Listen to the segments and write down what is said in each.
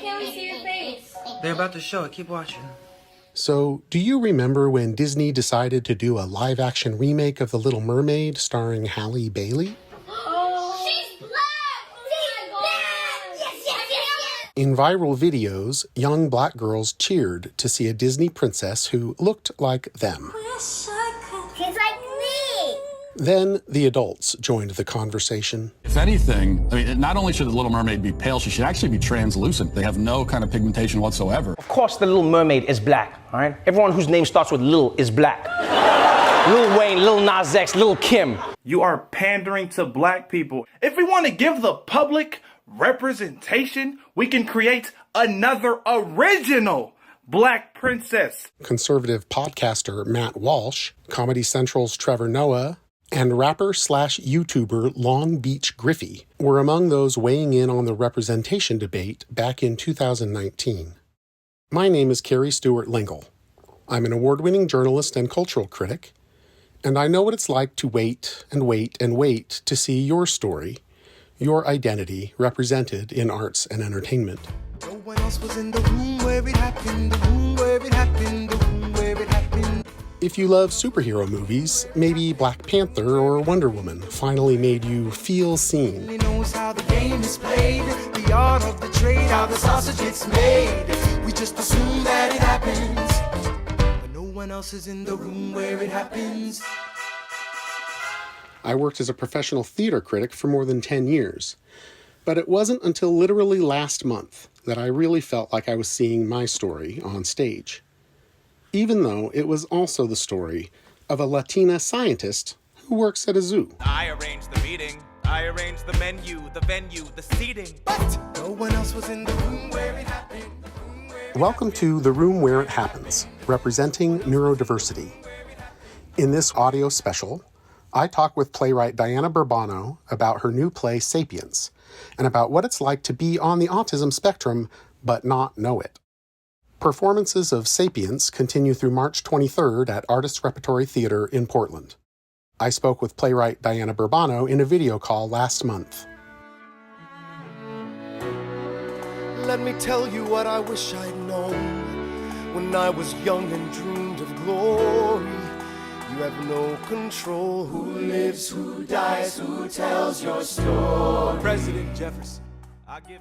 can't we see your face? They're about to show it. Keep watching. So, do you remember when Disney decided to do a live-action remake of The Little Mermaid starring Halle Bailey? Oh, she's black! She's black! Yes, yes, yes, yes! In viral videos, young black girls cheered to see a Disney princess who looked like them. She's like me! Then the adults joined the conversation. If anything, I mean, not only should the Little Mermaid be pale, she should actually be translucent. They have no kind of pigmentation whatsoever. Of course, the Little Mermaid is black, all right? Everyone whose name starts with Lil is black. Lil Wayne, Lil Nas X, Lil Kim. You are pandering to black people. If we want to give the public representation, we can create another original black princess. Conservative podcaster Matt Walsh, Comedy Central's Trevor Noah, and rapper/YouTuber Long Beach Griffey were among those weighing in on the representation debate back in 2019. My name is Carrie Stewart Lingle. I'm an award-winning journalist and cultural critic, and I know what it's like to wait and wait and wait to see your story, your identity represented in arts and entertainment. No one else was in the room where it happened, the room where it happened, the room where it happened. If you love superhero movies, maybe Black Panther or Wonder Woman finally made you feel seen. He knows how the game is played, the art of the trade, how the sausage gets made. We just assume that it happens, but no one else is in the room where it happens. I worked as a professional theater critic for more than 10 years, but it wasn't until literally last month that I really felt like I was seeing my story on stage. Even though it was also the story of a Latina scientist who works at a zoo. I arranged the meeting, I arranged the menu, the venue, the seating. But no one else was in the room where it happened. Welcome to The Room Where It Happens, representing neurodiversity. In this audio special, I talk with playwright Diana Burbano about her new play Sapiens, and about what it's like to be on the autism spectrum but not know it. Performances of Sapiens continue through March 23rd at Artists Repertory Theater in Portland. I spoke with playwright Diana Burbano in a video call last month. Let me tell you what I wish I'd known when I was young and dreamed of glory. You have no control. Who lives, who dies, who tells your story? President Jefferson.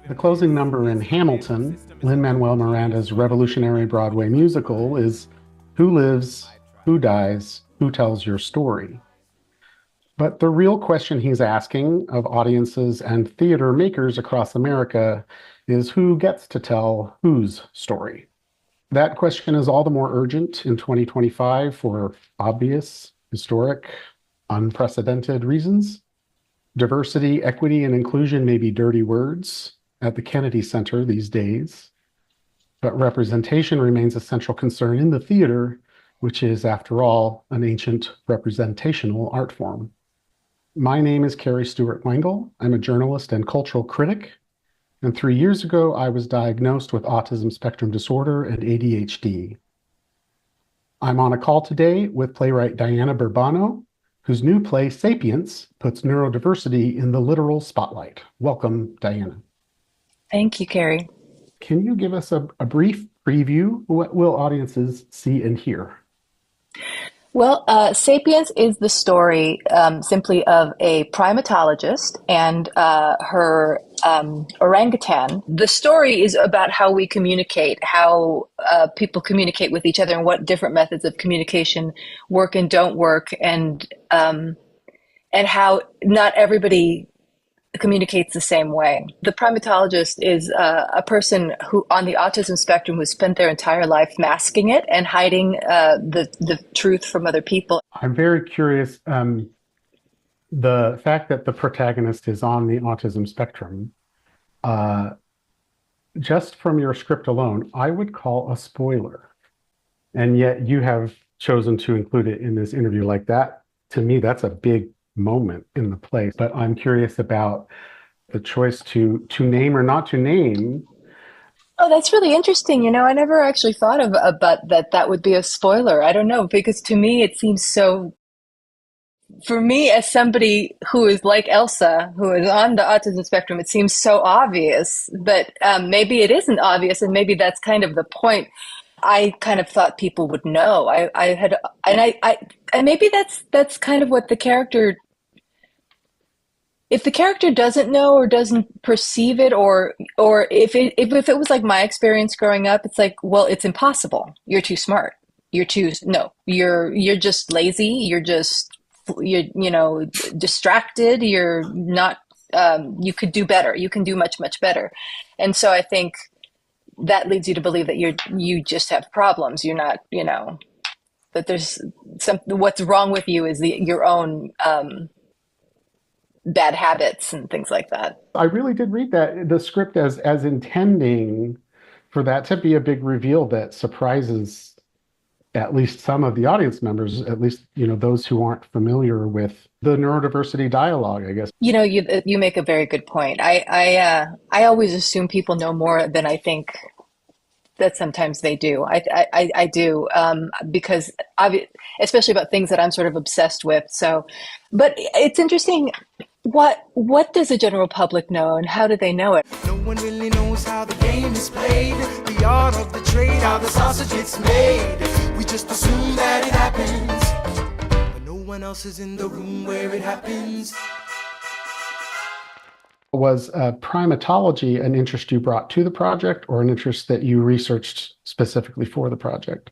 The closing number in Hamilton, Lin-Manuel Miranda's revolutionary Broadway musical, is Who Lives, Who Dies, Who Tells Your Story? But the real question he's asking of audiences and theater makers across America is who gets to tell whose story? That question is all the more urgent in 2025 for obvious, historic, unprecedented reasons. Diversity, equity, and inclusion may be dirty words at the Kennedy Center these days, but representation remains a central concern in the theater, which is, after all, an ancient representational art form. My name is Carrie Stewart Lingle. I'm a journalist and cultural critic, and 3 years ago, I was diagnosed with autism spectrum disorder and ADHD. I'm on a call today with playwright Diana Burbano, whose new play, Sapiens, puts neurodiversity in the literal spotlight. Welcome, Diana. Thank you, Carrie. Can you give us a brief preview? What will audiences see and hear? Well, Sapiens is the story simply of a primatologist and her orangutan. The story is about how we communicate, how people communicate with each other, and what different methods of communication work and don't work, and how not everybody communicates the same way. The primatologist is a person who, on the autism spectrum, who spent their entire life masking it and hiding the truth from other people. I'm very curious. The fact that the protagonist is on the autism spectrum, just from your script alone, I would call a spoiler. And yet you have chosen to include it in this interview like that. To me, that's a big moment in the play. But I'm curious about the choice to name or not to name. Oh, that's really interesting. You know, I never actually thought of about that would be a spoiler. I don't know, because to me it seems so for me, as somebody who is like Elsa, who is on the autism spectrum, it seems so obvious, but maybe it isn't obvious, and maybe that's kind of the point. I kind of thought people would know. And maybe that's kind of what the character. If the character doesn't know or doesn't perceive it, or if it was like my experience growing up, it's like, well, it's impossible. You're too smart. You're just lazy. You're distracted. You're not. You could do better. You can do much, much better. And so I think that leads you to believe that you just have problems. You're not. That there's what's wrong with you is your own. Bad habits and things like that. I really did read the script as intending for that to be a big reveal that surprises at least some of the audience members, at least those who aren't familiar with the neurodiversity dialogue, I guess. You make a very good point. I always assume people know more than I think that sometimes they do. I do, because especially about things that I'm sort of obsessed with. So, but it's interesting. What does the general public know, and how do they know it? No one really knows how the game is played, the art of the trade, how the sausage gets made. We just assume that it happens, but no one else is in the room where it happens. Was primatology an interest you brought to the project, or an interest that you researched specifically for the project?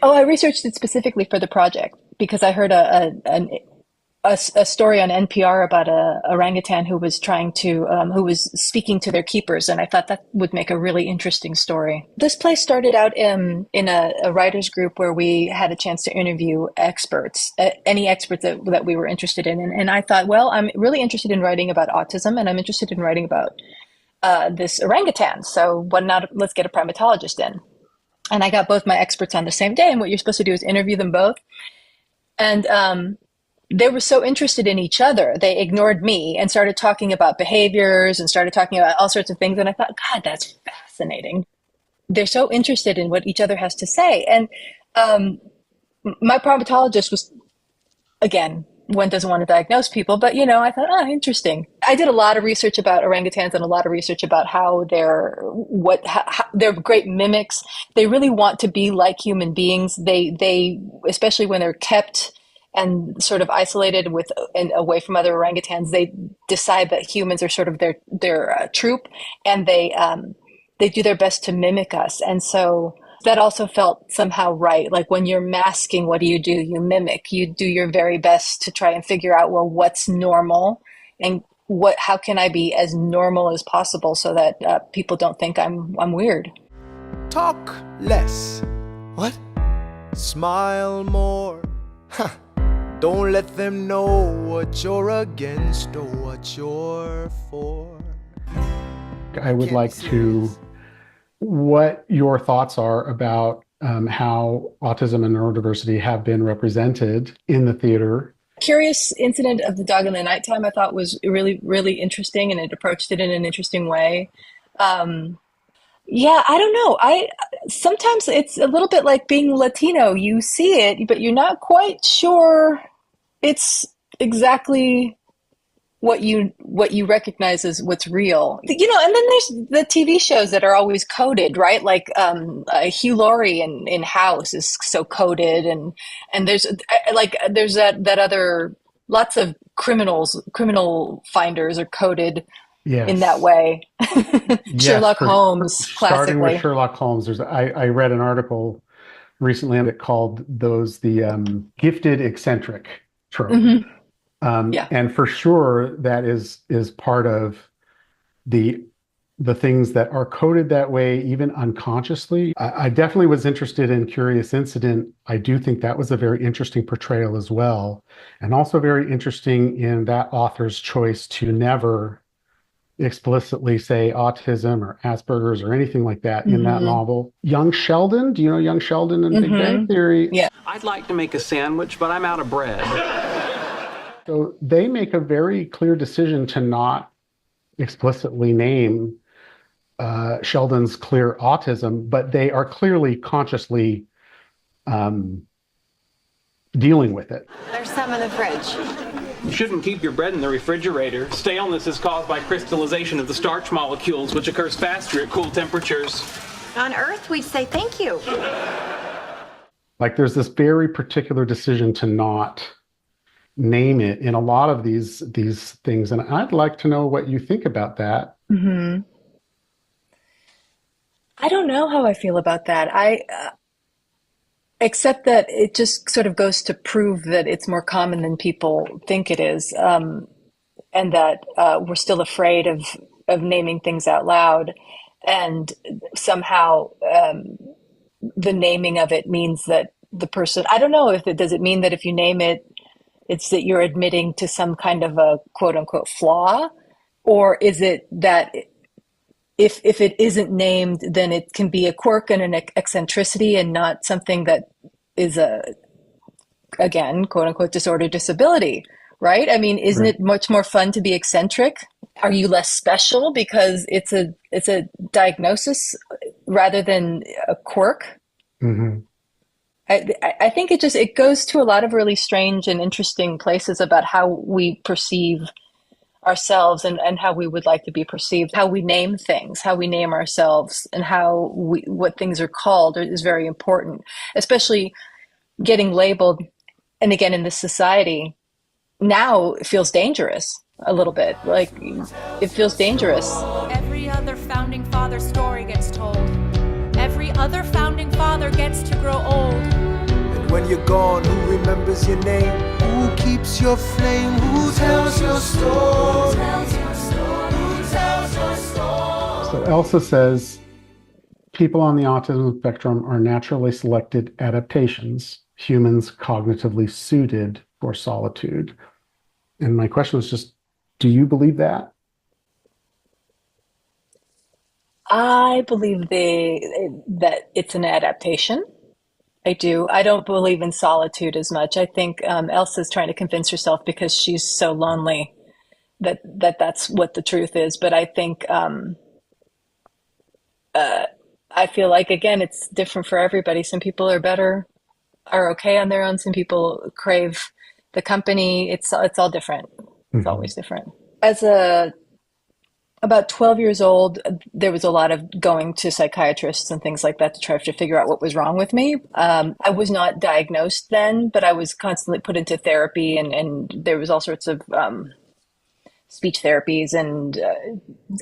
Oh, I researched it specifically for the project because I heard a story on NPR about a orangutan who was who was speaking to their keepers, and I thought that would make a really interesting story. This play started out in a writers group where we had a chance to interview experts, any experts that we were interested in, and I thought, well, I'm really interested in writing about autism, and I'm interested in writing about this orangutan. So let's get a primatologist in, and I got both my experts on the same day. And what you're supposed to do is interview them both, and they were so interested in each other, they ignored me and started talking about behaviors and started talking about all sorts of things. And I thought, God, that's fascinating. They're so interested in what each other has to say. And my primatologist was, again, one doesn't want to diagnose people, but, I thought, interesting. I did a lot of research about orangutans and a lot of research about how they're great mimics. They really want to be like human beings. They especially when they're kept and sort of isolated and away from other orangutans, they decide that humans are sort of their troop, and they do their best to mimic us. And so that also felt somehow right. Like when you're masking, what do? You mimic. You do your very best to try and figure out, well, what's normal, and how can I be as normal as possible so that people don't think I'm weird. Talk less. What? Smile more. Don't let them know what you're against or what you're for. I would like to, what your thoughts are about how autism and neurodiversity have been represented in the theater. Curious Incident of the Dog in the Nighttime I thought was really, really interesting, and it approached it in an interesting way. Yeah, I don't know. Sometimes it's a little bit like being Latino. You see it, but you're not quite sure it's exactly what you recognize as what's real. And then there's the TV shows that are always coded, right? Like Hugh Laurie in House is so coded, and there's that other, lots of criminal finders are coded. Yes. In that way. Sherlock Holmes, classically. Starting with Sherlock Holmes, I read an article recently that called those the gifted eccentric trope. Mm-hmm. And for sure, that is part of the things that are coded that way, even unconsciously. I definitely was interested in Curious Incident. I do think that was a very interesting portrayal as well. And also very interesting in that author's choice to never explicitly say autism or Asperger's or anything like that in that novel. Young Sheldon, do you know Young Sheldon in Big Bang Theory? Yeah. I'd like to make a sandwich, but I'm out of bread. So they make a very clear decision to not explicitly name Sheldon's clear autism, but they are clearly consciously dealing with it. There's some in the fridge. You shouldn't keep your bread in the refrigerator. Staleness is caused by crystallization of the starch molecules, which occurs faster at cool temperatures. On Earth, we'd say thank you. Like there's this very particular decision to not name it in a lot of these things, and I'd like to know what you think about that. Mm-hmm. I don't know how I feel about that. Except that it just sort of goes to prove that it's more common than people think it is, and that we're still afraid of naming things out loud, and somehow the naming of it means that the person, I don't know if it does it mean that if you name it, it's that you're admitting to some kind of a quote unquote flaw, or is it that if it isn't named, then it can be a quirk and an eccentricity and not something that is again, quote unquote, disorder disability, right? I mean, isn't it much more fun to be eccentric? Are you less special because it's a diagnosis rather than a quirk? Mm-hmm. I think it goes to a lot of really strange and interesting places about how we perceive ourselves and how we would like to be perceived, how we name things, how we name ourselves, and what things are called is very important, especially getting labeled. And again, in this society, now it feels dangerous a little bit. Like it feels dangerous. Every other founding father story gets told. Every other founding father gets to grow old. And when you're gone, who remembers your name? Who keeps your flame? Who tells your story? Who tells your story? Who tells your story? So Elsa says, people on the autism spectrum are naturally selected adaptations, humans cognitively suited for solitude. And my question was just, do you believe that? I believe that it's an adaptation. I do. I don't believe in solitude as much. I think Elsa's trying to convince herself because she's so lonely that's what the truth is. But I think I feel like, again, it's different for everybody. Some people are okay on their own. Some people crave the company. It's all different. It's always different. As about 12 years old, there was a lot of going to psychiatrists and things like that to try to figure out what was wrong with me. I was not diagnosed then, but I was constantly put into therapy, and there was all sorts of speech therapies and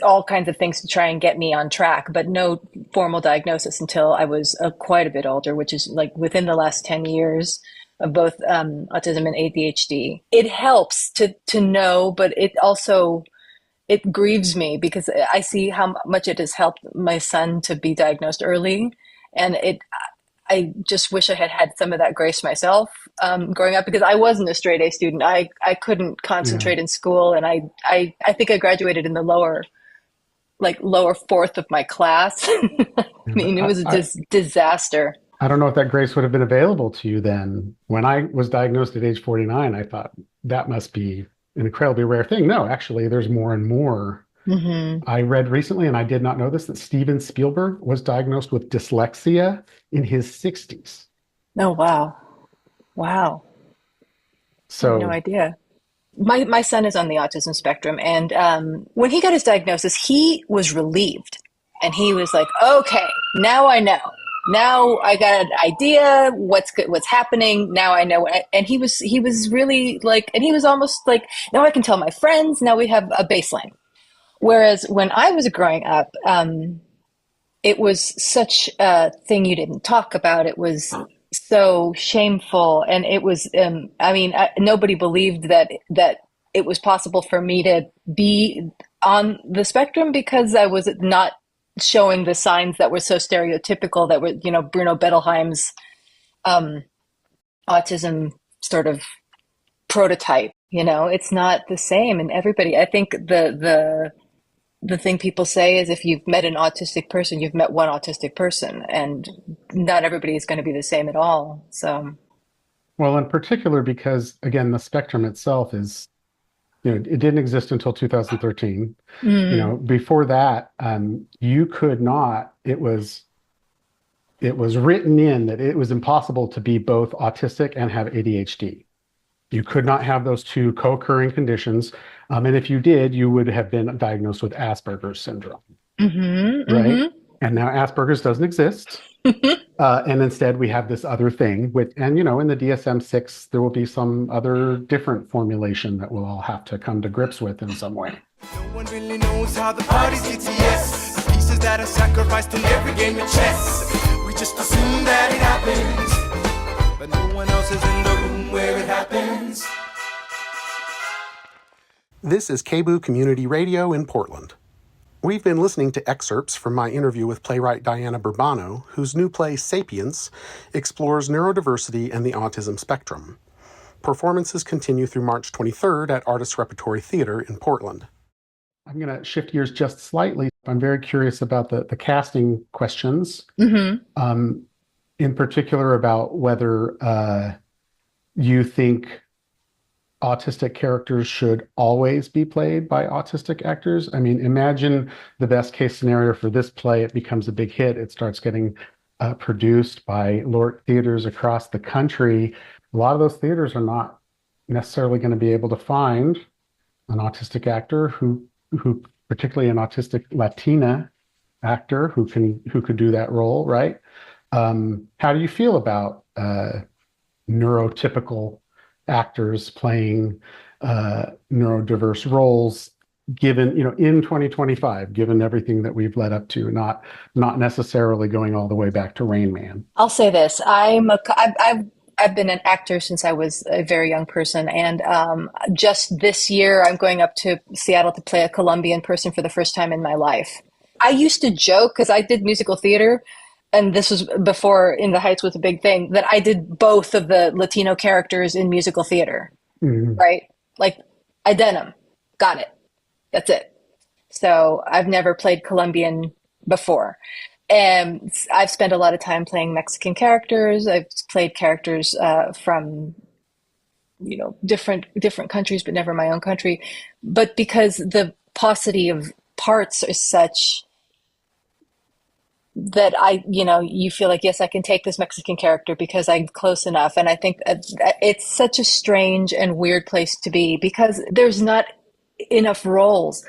all kinds of things to try and get me on track, but no formal diagnosis until I was quite a bit older, which is like within the last 10 years of both autism and ADHD. It helps to know, but it also, it grieves me because I see how much it has helped my son to be diagnosed early. And I just wish I had had some of that grace myself growing up, because I wasn't a straight A student. I couldn't concentrate in school. And I think I graduated in the lower fourth of my class. I mean, it was a disaster. I don't know if that grace would have been available to you then. When I was diagnosed at age 49, I thought that must be an incredibly rare thing. No, actually, there's more and more. Mm-hmm. I read recently, and I did not know this, that Steven Spielberg was diagnosed with dyslexia in his 60s. Oh, wow. Wow. So I had no idea. My son is on the autism spectrum, and when he got his diagnosis, he was relieved. And he was like, okay, now I know. Now I got an idea what's happening. Now I know. And he was really like, and he was almost like, now I can tell my friends. Now we have a baseline. Whereas when I was growing up, it was such a thing you didn't talk about. It was so shameful. And it was, nobody believed that it was possible for me to be on the spectrum because I was not showing the signs that were so stereotypical, that were, Bruno Bettelheim's autism sort of prototype. It's not the same. And everybody, I think the thing people say is, if you've met an autistic person, you've met one autistic person, and not everybody is going to be the same at all. So, well, in particular, because again, the spectrum itself is, it didn't exist until 2013. Before that, you could not, it was it was written in that it was impossible to be both autistic and have ADHD. You could not have those two co-occurring conditions. And if you did, you would have been diagnosed with Asperger's syndrome. Right? And now Asperger's doesn't exist. And instead we have this other thing and in the DSM-6, there will be some other different formulation that we'll all have to come to grips with in some way. No one really knows how the party's GTS. The pieces that are sacrificed in every game of chess. We just assume that it happens, but no one else is in the room where it happens. This is KBOO Community Radio in Portland. We've been listening to excerpts from my interview with playwright Diana Burbano, whose new play Sapience explores neurodiversity and the autism spectrum. Performances continue through March 23rd at Artists Repertory Theater in Portland. I'm going to shift gears just slightly. I'm very curious about the casting questions, in particular about whether you think autistic characters should always be played by autistic actors. I mean, imagine the best case scenario for this play. It becomes a big hit. It starts getting produced by LORT theaters across the country. A lot of those theaters are not necessarily going to be able to find an autistic actor who particularly an autistic Latina actor who could do that role, right? How do you feel about neurotypical actors playing neurodiverse roles, given in 2025, given everything that we've led up to, not necessarily going all the way back to Rain Man? I'll say this: I've been an actor since I was a very young person, and just this year I'm going up to Seattle to play a Colombian person for the first time in my life. I used to joke, because I did musical theater, and this was before In the Heights was a big thing, that I did both of the Latino characters in musical theater, right? Like, I did them. Got it. That's it. So I've never played Colombian before. And I've spent a lot of time playing Mexican characters. I've played characters from, different countries, but never my own country. But because the paucity of parts is such that you feel like, yes, I can take this Mexican character because I'm close enough. And I think it's such a strange and weird place to be because there's not enough roles.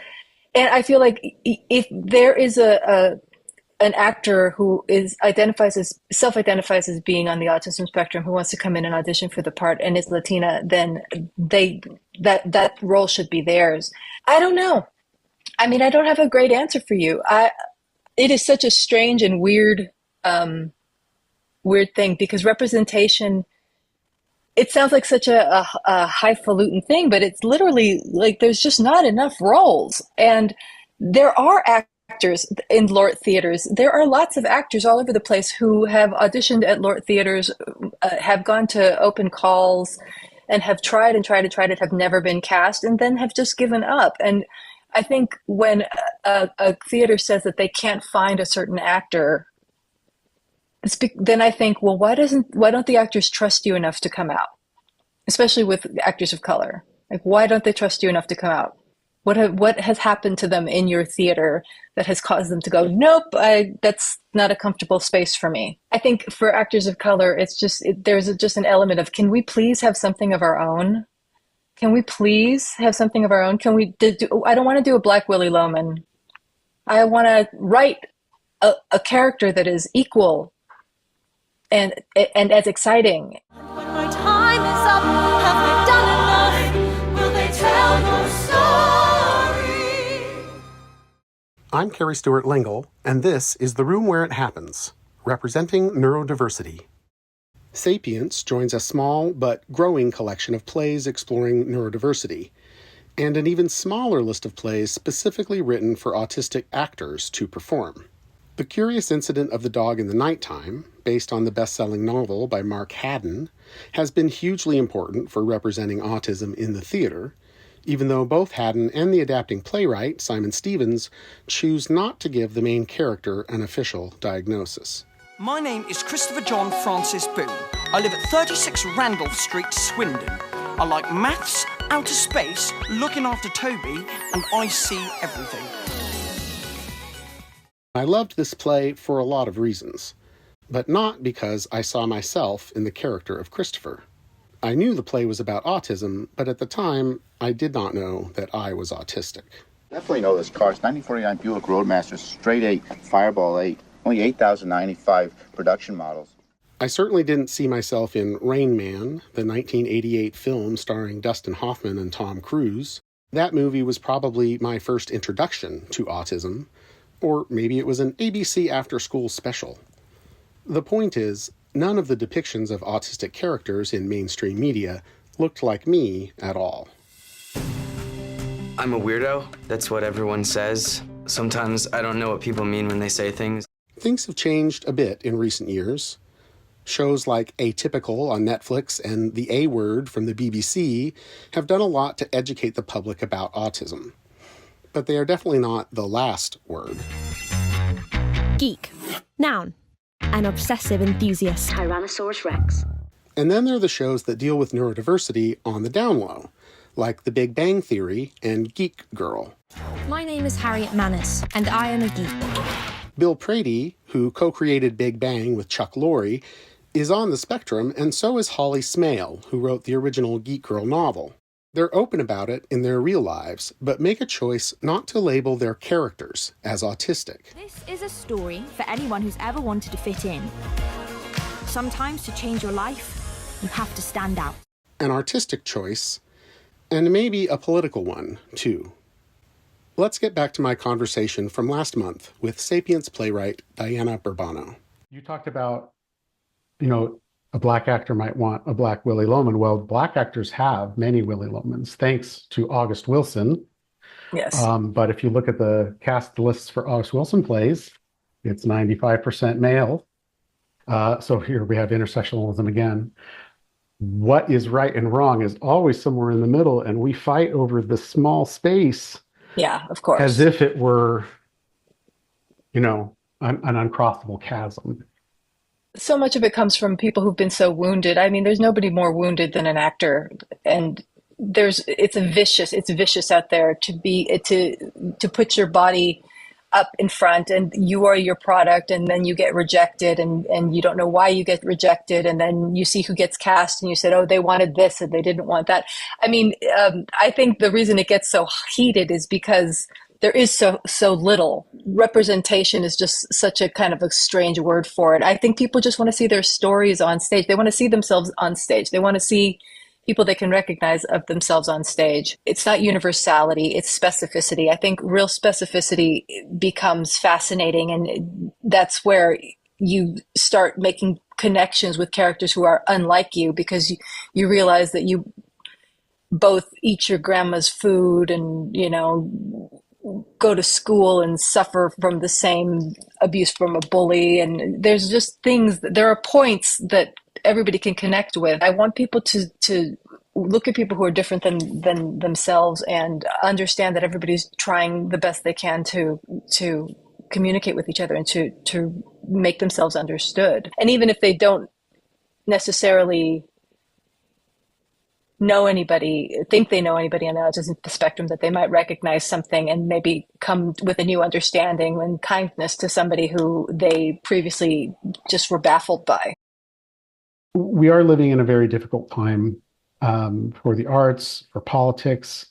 And I feel like if there is an actor who self-identifies as being on the autism spectrum, who wants to come in and audition for the part and is Latina, then that role should be theirs. I don't know. I mean, I don't have a great answer for you. It is such a strange and weird thing because representation, it sounds like such a highfalutin thing, but it's literally like there's just not enough roles. And there are actors in LORT theaters. There are lots of actors all over the place who have auditioned at LORT theaters, have gone to open calls, and have tried and tried and tried and have never been cast, and then have just given up. And I think when a theater says that they can't find a certain actor, then I think, well, why don't the actors trust you enough to come out? Especially with actors of color. Like, why don't they trust you enough to come out? What has happened to them in your theater that has caused them to go, nope, that's not a comfortable space for me? I think for actors of color, there's just an element of, can we please have something of our own? Can we please have something of our own? Can we I don't want to do a Black Willy Loman. I want to write a character that is equal and as exciting. When my time is up, have I done enough? Will they tell your story? I'm Carrie Stewart Lingle, and this is The Room Where It Happens, representing neurodiversity. Sapience joins a small but growing collection of plays exploring neurodiversity, and an even smaller list of plays specifically written for autistic actors to perform. The Curious Incident of the Dog in the Nighttime, based on the best-selling novel by Mark Haddon, has been hugely important for representing autism in the theater, even though both Haddon and the adapting playwright, Simon Stevens, choose not to give the main character an official diagnosis. My name is Christopher John Francis Boone. I live at 36 Randolph Street, Swindon. I like maths, outer space, looking after Toby, and I see everything. I loved this play for a lot of reasons. but not because I saw myself in the character of Christopher. I knew the play was about autism, but at the time, I did not know that I was autistic. Definitely know this car. It's 1949 Buick Roadmaster, straight 8, Fireball 8, only 8,095 production models. I certainly didn't see myself in Rain Man, the 1988 film starring Dustin Hoffman and Tom Cruise. That movie was probably my first introduction to autism, or maybe it was an ABC after-school special. The point is, none of the depictions of autistic characters in mainstream media looked like me at all. I'm a weirdo. That's what everyone says. Sometimes I don't know what people mean when they say things. Things have changed a bit in recent years. Shows like Atypical on Netflix and The A Word from the BBC have done a lot to educate the public about autism. But they are definitely not the last word. Geek. Noun. An obsessive enthusiast. Tyrannosaurus Rex. And then there are the shows that deal with neurodiversity on the down low, like The Big Bang Theory and Geek Girl. My name is Harriet Manis, and I am a geek. Bill Prady, who co-created Big Bang with Chuck Lorre, is on the spectrum, and so is Holly Smale, who wrote the original Geek Girl novel. They're open about it in their real lives, but make a choice not to label their characters as autistic. This is a story for anyone who's ever wanted to fit in. Sometimes to change your life, you have to stand out. An artistic choice, and maybe a political one, too. Let's get back to my conversation from last month with Sapiens playwright Diana Burbano. You talked about, a black actor might want a black Willy Loman. Well, black actors have many Willy Lomans, thanks to August Wilson. Yes. But if you look at the cast lists for August Wilson plays, it's 95% male. So here we have intersectionalism again. What is right and wrong is always somewhere in the middle, and we fight over the small space. Yeah, of course. As if it were, an uncrossable chasm. So much of it comes from people who've been so wounded. I mean, there's nobody more wounded than an actor, and it's vicious out there to put your body up in front, and you are your product, and then you get rejected, and you don't know why you get rejected, and then you see who gets cast, and you said, oh, they wanted this and they didn't want that. I mean, I think the reason it gets so heated is because there is so little. Representation is just such a kind of a strange word for it. I think people just want to see their stories on stage. They want to see themselves on stage. They want to see people they can recognize of themselves on stage. It's not universality, it's specificity. I think real specificity becomes fascinating, and that's where you start making connections with characters who are unlike you, because you realize that you both eat your grandma's food and, go to school and suffer from the same abuse from a bully. And there's just there are points that everybody can connect with. I want people to look at people who are different than themselves and understand that everybody's trying the best they can to communicate with each other and to make themselves understood. And even if they don't necessarily think they know anybody on the autism spectrum, that they might recognize something and maybe come with a new understanding and kindness to somebody who they previously just were baffled by. We are living in a very difficult time for the arts, for politics.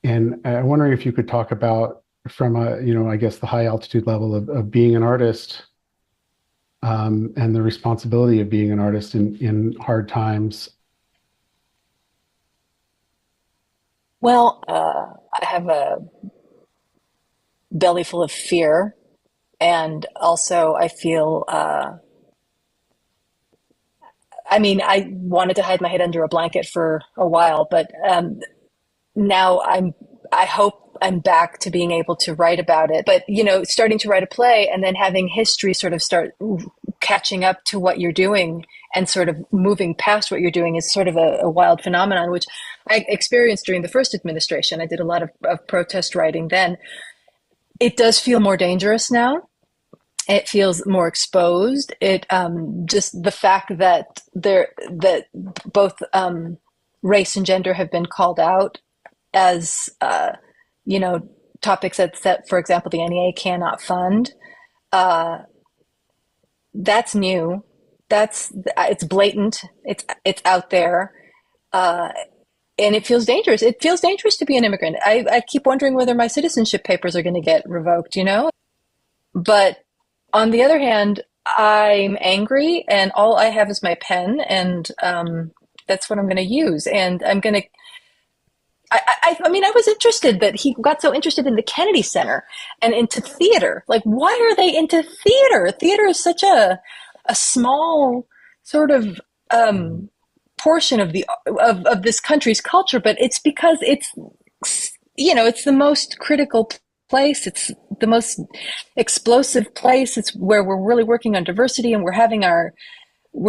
And I'm wondering if you could talk about, from I guess the high altitude level of being an artist and the responsibility of being an artist in hard times. Well, I have a belly full of fear, and also I feel, I wanted to hide my head under a blanket for a while, but now I hope I'm back to being able to write about it. But, starting to write a play and then having history sort of start catching up to what you're doing and sort of moving past what you're doing is sort of a wild phenomenon, which I experienced during the first administration. I did a lot of protest writing then. It does feel more dangerous now. It feels more exposed. It just the fact that that both race and gender have been called out as topics that, for example, the NEA cannot fund. That's new. It's blatant. It's out there. And it feels dangerous. It feels dangerous to be an immigrant. I keep wondering whether my citizenship papers are going to get revoked, you know? But on the other hand, I'm angry and all I have is my pen, and that's what I'm going to use. And I'm going to, I mean, I was interested that he got so interested in the Kennedy Center and into theater. Like, why are they into theater? Theater is such a small sort of portion of this country's culture, but it's because it's, you know, it's the most critical place. It's the most explosive place. It's where we're really working on diversity, and we're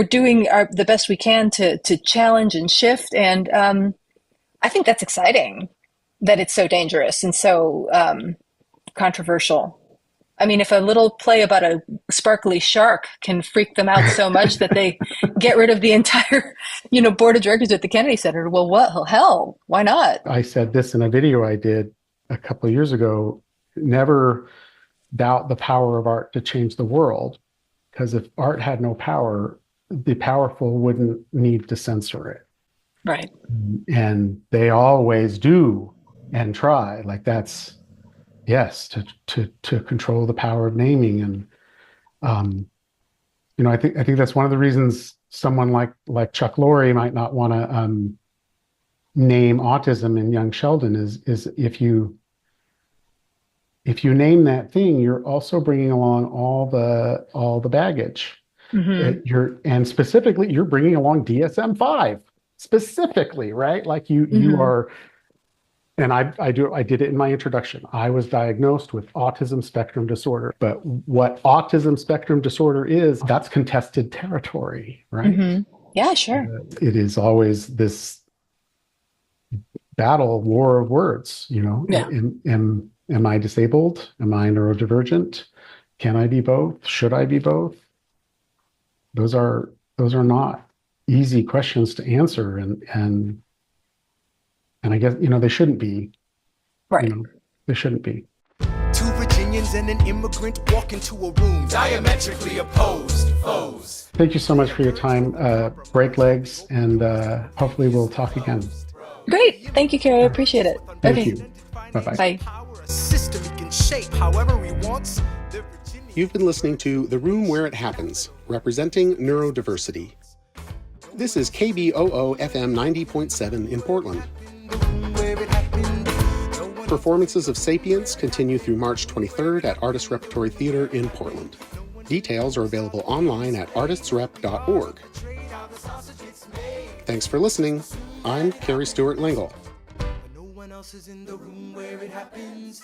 doing the best we can to challenge and shift. And I think that's exciting that it's so dangerous and so controversial. I mean, if a little play about a sparkly shark can freak them out so much that they get rid of the entire, you know, board of directors at the Kennedy Center, well, what hell? Why not? I said this in a video I did a couple of years ago. Never doubt the power of art to change the world, because if art had no power, the powerful wouldn't need to censor it. Right. And they always do and try. Like, that's, yes, to control the power of naming. And you know, I think that's one of the reasons someone like Chuck Lorre might not want to name autism in young Sheldon is if you name that thing, you're also bringing along all the baggage. Mm-hmm. And specifically, you're bringing along DSM-5 specifically, right? Like you are. And I did it in my introduction. I was diagnosed with autism spectrum disorder. But what autism spectrum disorder is, that's contested territory, right? Mm-hmm. Yeah, sure. It is always this war of words, you know? Yeah. Am I disabled? Am I neurodivergent? Can I be both? Should I be both? Those are not easy questions to answer, and I guess, you know, they shouldn't be. Right. You know, they shouldn't be. Two Virginians and an immigrant walk into a room diametrically opposed foes. Thank you so much for your time. Break legs, and hopefully we'll talk again. Great. Thank you, Carrie. I appreciate it. Thank you. Bye-bye. Bye. A system he can shape however he wants. You've been listening to The Room Where It Happens, representing neurodiversity. This is KBOO FM 90.7 in Portland. Performances of Sapiens continue through March 23rd at Artist Repertory Theater in Portland. Details are available online at artistsrep.org. Thanks for listening. I'm Carrie Stewart Lingle. No one else is in the room where it happens.